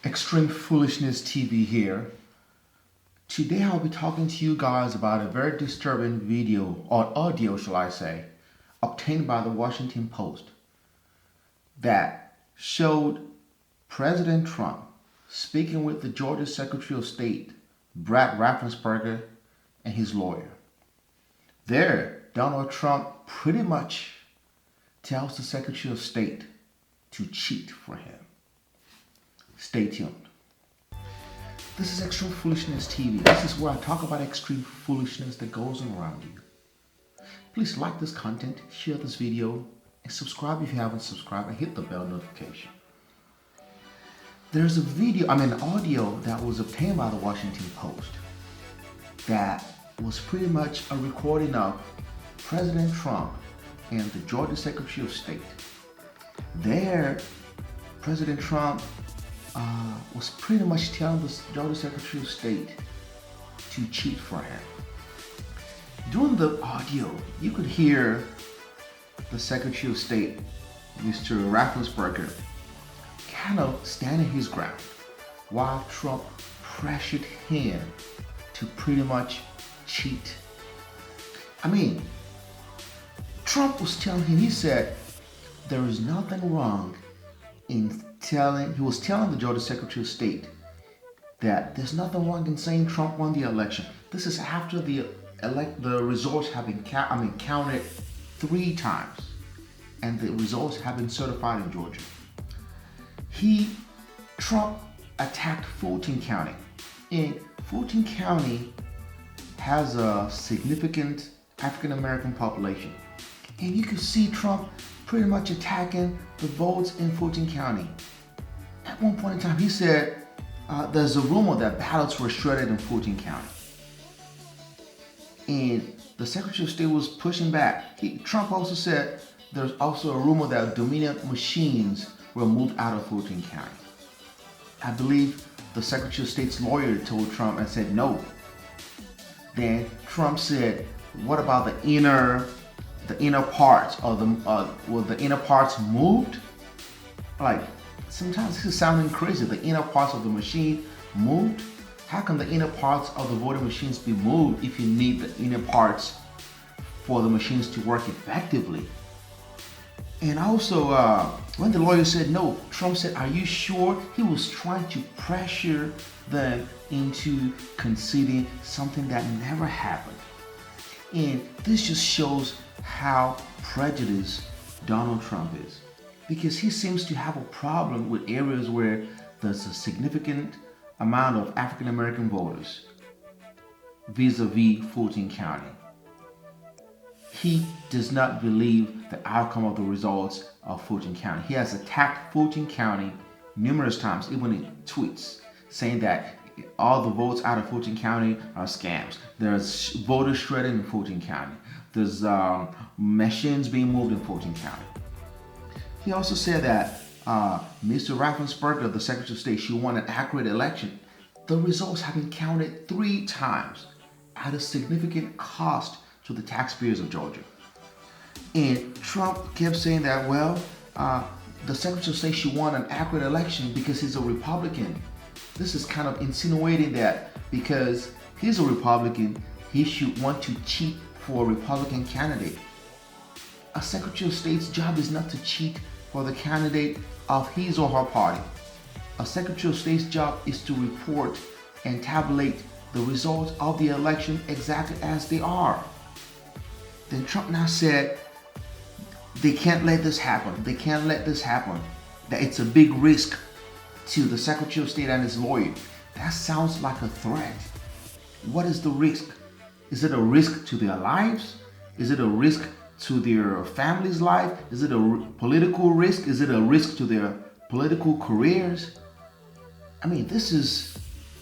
Extreme Foolishness TV here. Today I'll be talking to you guys about a very disturbing video, or audio shall I say, obtained by the Washington Post that showed President Trump speaking with the Georgia Secretary of State, Brad Raffensperger, and his lawyer. There, Donald Trump pretty much tells the Secretary of State to cheat for him. Stay tuned. This is Extreme Foolishness TV. This is where I talk about extreme foolishness that goes on around you. Please like this content, share this video, and subscribe if you haven't subscribed, and hit the bell notification. There's an audio that was obtained by the Washington Post that was pretty much a recording of President Trump and the Georgia Secretary of State. There, President Trump was pretty much telling the Georgia Secretary of State to cheat for him. During the audio, you could hear the Secretary of State, Mr. Raffensperger, kind of standing his ground while Trump pressured him to pretty much cheat. Trump was telling him, he said, there is nothing wrong in he was telling the Georgia Secretary of State that there's nothing wrong in saying Trump won the election. This is after the results have been counted 3 times, and the results have been certified in Georgia. Trump attacked Fulton County, and Fulton County has a significant African American population, and you could see Trump pretty much attacking the votes in Fulton County. At one point in time, he said there's a rumor that ballots were shredded in Fulton County. And the Secretary of State was pushing back. Trump also said there's also a rumor that Dominion machines were moved out of Fulton County. I believe the Secretary of State's lawyer told Trump and said no. Then Trump said, what about the inner parts of were the inner parts moved? Like, sometimes this is sounding crazy. The inner parts of the machine moved? How can the inner parts of the voting machines be moved if you need the inner parts for the machines to work effectively? And also, when the lawyer said no, Trump said, are you sure? He was trying to pressure them into conceding something that never happened. And this just shows how prejudiced Donald Trump is, because he seems to have a problem with areas where there's a significant amount of African American voters vis-a-vis Fulton County. He does not believe the outcome of the results of Fulton County. He has attacked Fulton County numerous times, even in tweets, saying that all the votes out of Fulton County are scams. There's voters shredded in Fulton County. There's machines being moved in Fulton County. He also said that Mr. Raffensperger, the Secretary of State, she won an accurate election. The results have been counted 3 times at a significant cost to the taxpayers of Georgia. And Trump kept saying that, the Secretary of State, she won an accurate election because he's a Republican. This is kind of insinuating that because he's a Republican, he should want to cheat for a Republican candidate. A Secretary of State's job is not to cheat for the candidate of his or her party. A Secretary of State's job is to report and tabulate the results of the election exactly as they are. Then Trump now said they can't let this happen. They can't let this happen. That it's a big risk to the Secretary of State and his lawyer. That sounds like a threat. What is the risk? Is it a risk to their lives? Is it a risk to their family's life? Is it a political risk? Is it a risk to their political careers? This is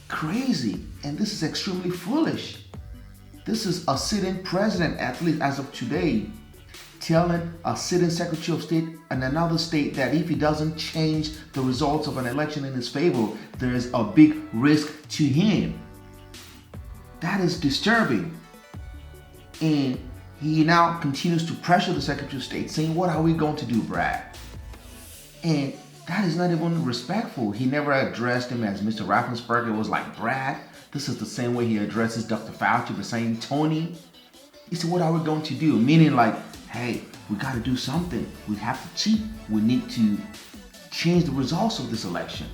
crazy, and this is extremely foolish. This is a sitting president, at least as of today, telling a sitting Secretary of State in another state that if he doesn't change the results of an election in his favor, there is a big risk to him. That is disturbing. And he now continues to pressure the Secretary of State, saying, what are we going to do, Brad? And That is not even respectful. He never addressed him as Mr. Raffensperger. It was like, Brad, this is the same way he addresses Dr. Fauci, the same Tony. He said, what are we going to do? Meaning like, hey, we got to do something. We have to cheat. We need to change the results of this election.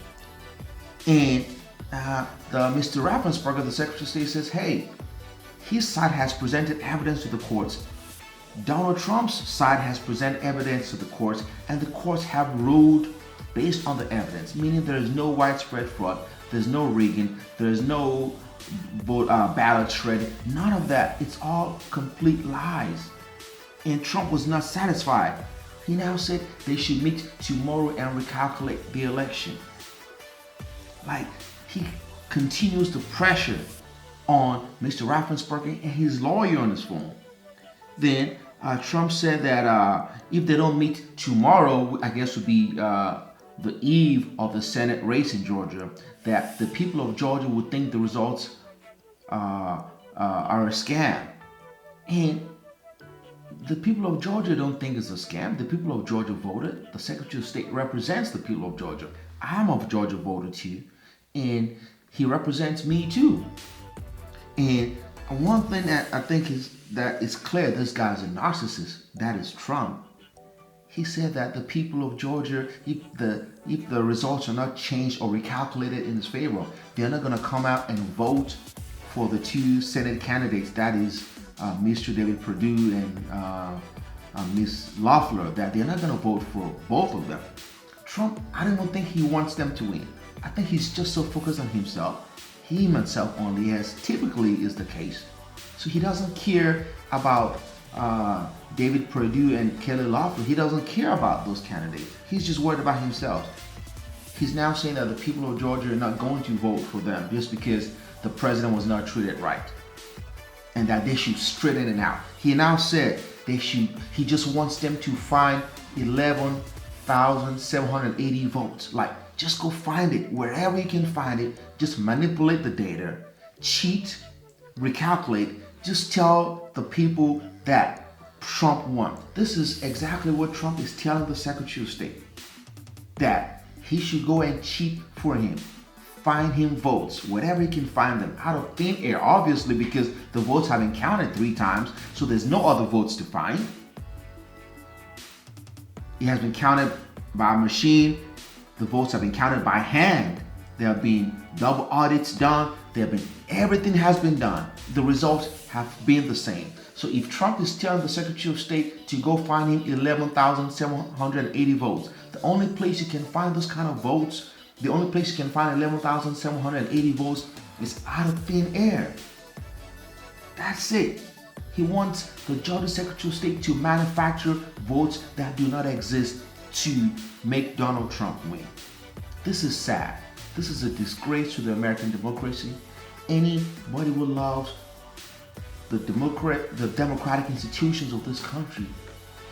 And Mr. Raffensperger, the Secretary of State, says, hey, his side has presented evidence to the courts. Donald Trump's side has presented evidence to the courts, and the courts have ruled based on the evidence, meaning there is no widespread fraud, there's no rigging, there's no ballot shredding, none of that. It's all complete lies. And Trump was not satisfied. He now said they should meet tomorrow and recalculate the election. Like, he continues to pressure on Mr. Raffensperger and his lawyer on his phone. Then Trump said that if they don't meet tomorrow, I guess would be the eve of the Senate race in Georgia, that the people of Georgia would think the results are a scam. And the people of Georgia don't think it's a scam. The people of Georgia voted. The Secretary of State represents the people of Georgia. I'm of Georgia voter too, and he represents me too. And one thing that I think is clear, this guy's a narcissist. That is Trump. He said that the people of Georgia, if the results are not changed or recalculated in his favor, they're not going to come out and vote for the two Senate candidates. That is Mr. David Perdue and Ms. Loeffler. That they're not going to vote for both of them. Trump, I don't even think he wants them to win. I think he's just so focused on himself. Himself only, as typically is the case. So he doesn't care about David Perdue and Kelly Loeffler. He doesn't care about those candidates. He's just worried about himself. He's now saying that the people of Georgia are not going to vote for them just because the president was not treated right, and that they should straighten it out. He now said he just wants them to find 11,780 votes. Like, just go find it wherever you can find it. Just manipulate the data, cheat, recalculate. Just tell the people that Trump won. This is exactly what Trump is telling the Secretary of State, that he should go and cheat for him. Find him votes, wherever he can find them, out of thin air, obviously, because the votes have been counted 3 times, so there's no other votes to find. It has been counted by a machine. The votes have been counted by hand. There have been double audits done. Everything has been done. The results have been the same. So if Trump is telling the Secretary of State to go find him 11,780 votes, the only place you can find those kind of votes, the only place you can find 11,780 votes is out of thin air. That's it. He wants the Georgia Secretary of State to manufacture votes that do not exist to make Donald Trump win. This is sad. This is a disgrace to the American democracy. Anybody who loves the democratic institutions of this country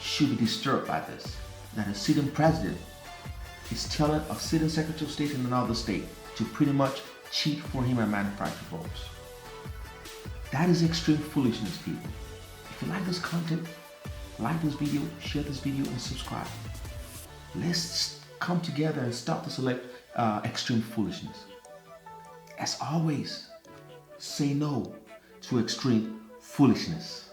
should be disturbed by this. That a sitting president is telling a sitting Secretary of State in another state to pretty much cheat for him and manufacture votes. That is extreme foolishness, people. If you like this content, like this video, share this video, and subscribe. Let's come together and stop this extreme foolishness. As always, say no to extreme foolishness.